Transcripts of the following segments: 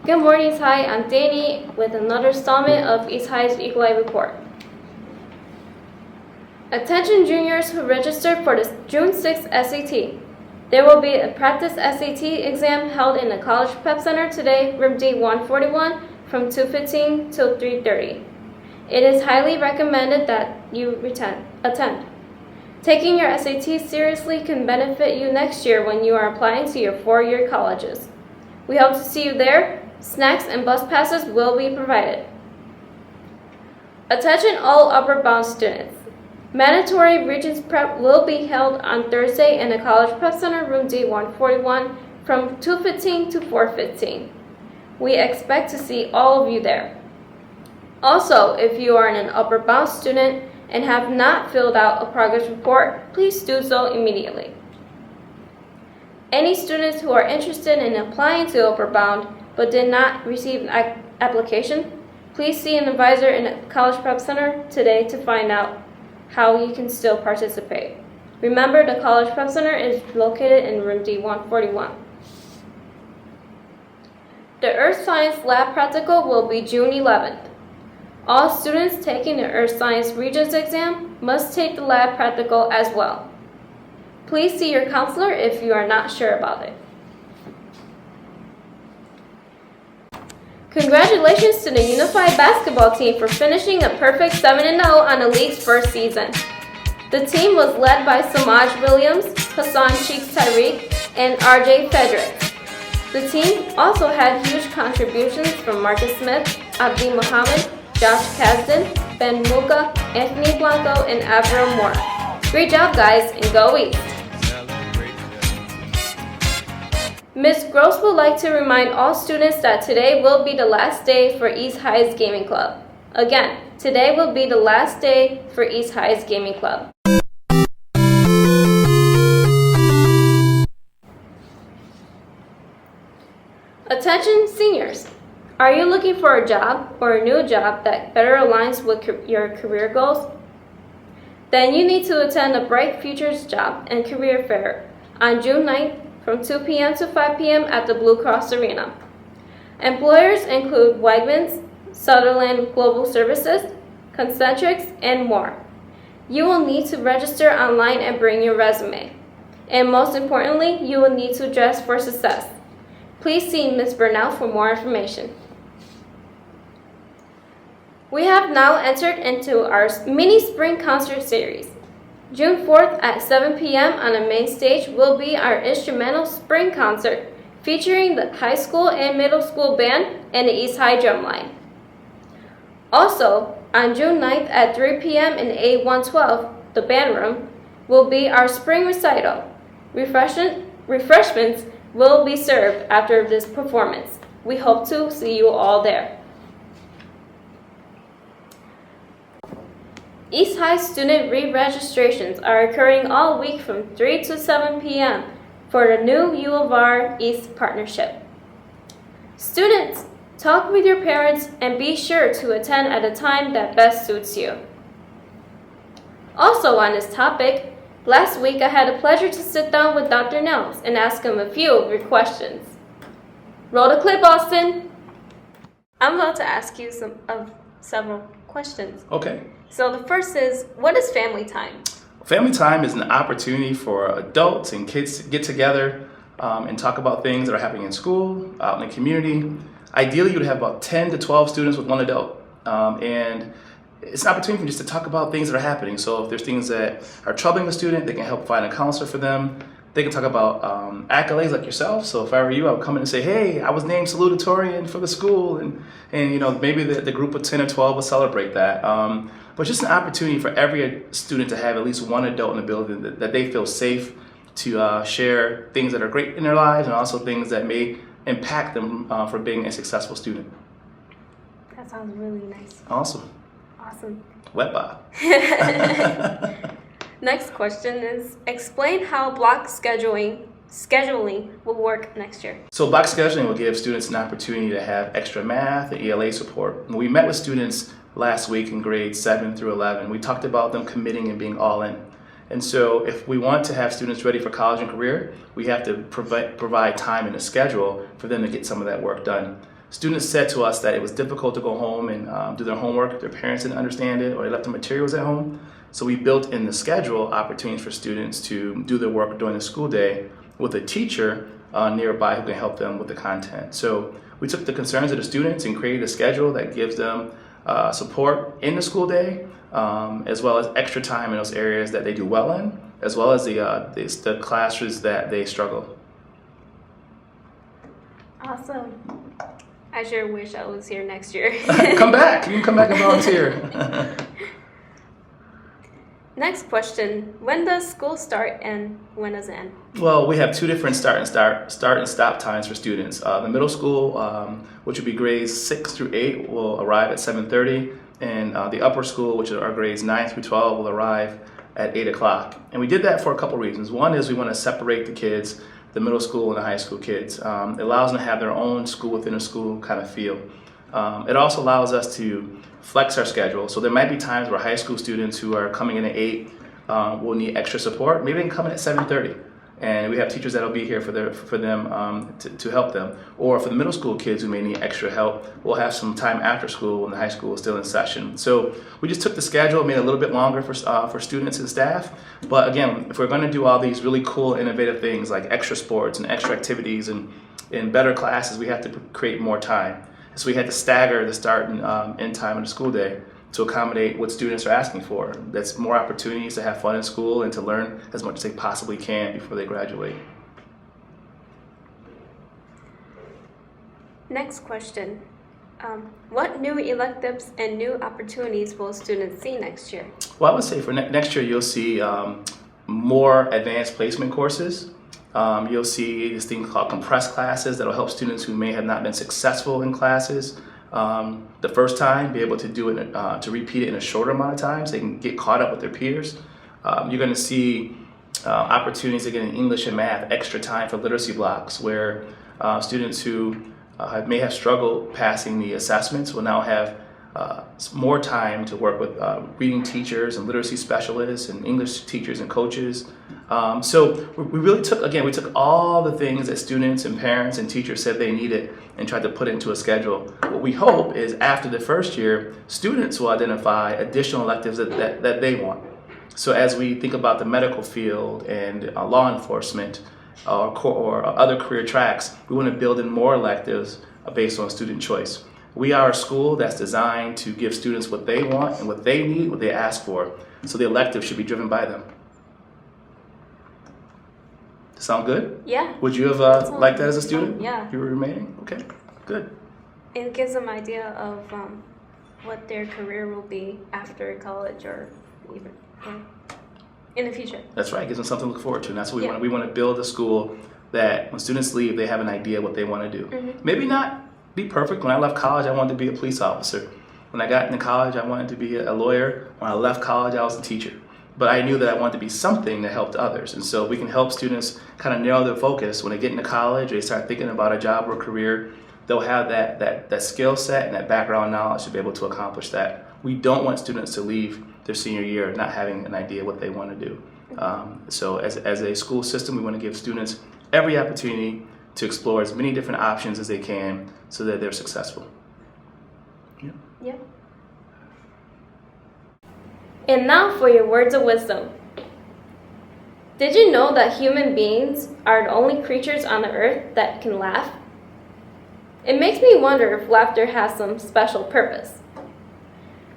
Good morning, East High. I'm Dani with another installment of East High's Eagle Eye Report. Attention juniors who registered for the June 6th SAT. There will be a practice SAT exam held in the College Prep Center today, room D141, from 2:15 till 3:30. It is highly recommended that you attend. Taking your SAT seriously can benefit you next year when you are applying to your four-year colleges. We hope to see you there. Snacks and bus passes will be provided. Attention all upper bound students. Mandatory Regents Prep will be held on Thursday in the College Prep Center, room D141, from 2:15 to 4:15. We expect to see all of you there. Also, if you are an upper bound student and have not filled out a progress report, please do so immediately. Any students who are interested in applying to upper bound but did not receive an application, please see an advisor in the College Prep Center today to find out how you can still participate. Remember, the College Prep Center is located in room D141. The Earth Science Lab Practical will be June 11th. All students taking the Earth Science Regents exam must take the lab practical as well. Please see your counselor if you are not sure about it. Congratulations to the Unified Basketball team for finishing a perfect 7-0 on the league's first season. The team was led by Samaj Williams, Hassan Cheeks Tyreek, and RJ Fedrick. The team also had huge contributions from Marcus Smith, Abdi Muhammad, Josh Kasdan, Ben Muka, Anthony Blanco, and Avril Moore. Great job, guys, and go East! Ms. Gross would like to remind all students that today will be the last day for East High's Gaming Club. Again, today will be the last day for East High's Gaming Club. Attention seniors! Are you looking for a job or a new job that better aligns with your career goals? Then you need to attend the Bright Futures Job and Career Fair on June 9th from 2 p.m. to 5 p.m. at the Blue Cross Arena. Employers include Wegmans, Sutherland Global Services, Concentrix, and more. You will need to register online and bring your resume. And most importantly, you will need to dress for success. Please see Ms. Burnell for more information. We have now entered into our mini spring concert series. June 4th at 7 p.m. on the main stage will be our instrumental spring concert featuring the high school and middle school band and the East High Drumline. Also, on June 9th at 3 p.m. in A112, the band room, will be our spring recital. Refreshments will be served after this performance. We hope to see you all there. East High student re-registrations are occurring all week from 3 to 7 p.m. for the new U of R East partnership. Students, talk with your parents and be sure to attend at a time that best suits you. Also on this topic, last week I had the pleasure to sit down with Dr. Nels and ask him a few of your questions. Roll the clip, Austin! I'm about to ask you several questions. Okay. So the first is, what is family time? Family time is an opportunity for adults and kids to get together and talk about things that are happening in school, out in the community. Ideally, you would have about 10 to 12 students with one adult. And it's an opportunity for just to talk about things that are happening. So if there's things that are troubling the student, they can help find a counselor for them. They can talk about accolades like yourself. So if I were you, I would come in and say, hey, I was named salutatorian for the school. And you know, maybe the group of 10 or 12 will celebrate that. But just an opportunity for every student to have at least one adult in the building that they feel safe to share things that are great in their lives and also things that may impact them for being a successful student. That sounds really nice. Awesome. Wet bar. Next question is, explain how block scheduling will work next year. So block scheduling will give students an opportunity to have extra math and ELA support. When we met with students last week in grades 7 through 11, we talked about them committing and being all in. And so if we want to have students ready for college and career, we have to provide time and a schedule for them to get some of that work done. Students said to us that it was difficult to go home and do their homework. Their parents didn't understand it, or they left the materials at home. So we built in the schedule opportunities for students to do their work during the school day with a teacher nearby who can help them with the content. So we took the concerns of the students and created a schedule that gives them support in the school day, as well as extra time in those areas that they do well in, as well as the classes that they struggle. Awesome. I sure wish I was here next year. Come back. You can come back and volunteer. Next question. When does school start and when does it end? Well, we have two different start and stop times for students. The middle school, which would be grades 6 through 8, will arrive at 7:30, and the upper school, which are grades 9 through 12, will arrive at 8 o'clock. And we did that for a couple reasons. One is we want to separate the kids, the middle school and the high school kids. It allows them to have their own school within a school kind of feel. It also allows us to flex our schedule. So there might be times where high school students who are coming in at 8 will need extra support. Maybe they can come in at 7:30, and we have teachers that'll be here for them to help them. Or for the middle school kids who may need extra help, we'll have some time after school when the high school is still in session. So we just took the schedule, made it a little bit longer for students and staff. But again, if we're going to do all these really cool, innovative things like extra sports and extra activities and better classes, we have to create more time. So we had to stagger the start and end time of the school day to accommodate what students are asking for. That's more opportunities to have fun in school and to learn as much as they possibly can before they graduate. Next question. What new electives and new opportunities will students see next year? Well, I would say for next year you'll see more advanced placement courses. You'll see this thing called compressed classes that'll help students who may have not been successful in classes the first time be able to do it, to repeat it in a shorter amount of time so they can get caught up with their peers. You're going to see opportunities again in English and math, extra time for literacy blocks where students who may have struggled passing the assessments will now have more time to work with reading teachers and literacy specialists and English teachers and coaches. So we really took all the things that students and parents and teachers said they needed and tried to put into a schedule. What we hope is after the first year, students will identify additional electives that they want. So as we think about the medical field and law enforcement or other career tracks, we want to build in more electives based on student choice. We are a school that's designed to give students what they want and what they need, what they ask for. So the elective should be driven by them. Sound good? Yeah. Would you have liked that as a student? Yeah. You were remaining? Okay, good. It gives them an idea of what their career will be after college or even in the future. That's right. It gives them something to look forward to. And that's what we want. We want to build a school that when students leave, they have an idea what they want to do. Mm-hmm. Maybe not be perfect. When I left college, I wanted to be a police officer. When I got into college, I wanted to be a lawyer. When I left college, I was a teacher. But I knew that I wanted to be something that helped others. And so we can help students kind of narrow their focus. When they get into college, they start thinking about a job or career, they'll have that skill set and that background knowledge to be able to accomplish that. We don't want students to leave their senior year not having an idea what they want to do. So as a school system, we want to give students every opportunity to explore as many different options as they can so that they're successful. Yeah. And now for your words of wisdom. Did you know that human beings are the only creatures on the earth that can laugh? It makes me wonder if laughter has some special purpose.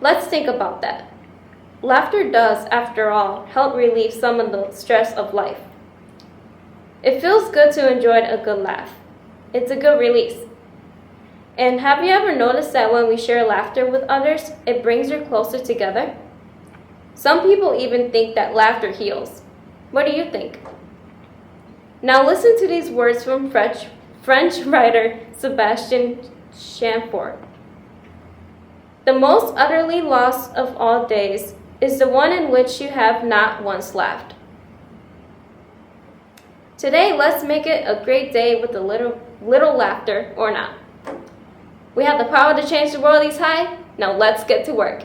Let's think about that. Laughter does, after all, help relieve some of the stress of life. It feels good to enjoy a good laugh. It's a good release. And have you ever noticed that when we share laughter with others, it brings you closer together? Some people even think that laughter heals. What do you think? Now listen to these words from French writer Sebastian Chamfort. The most utterly lost of all days is the one in which you have not once laughed. Today, let's make it a great day with a little laughter or not. We have the power to change the world, East High. Now let's get to work.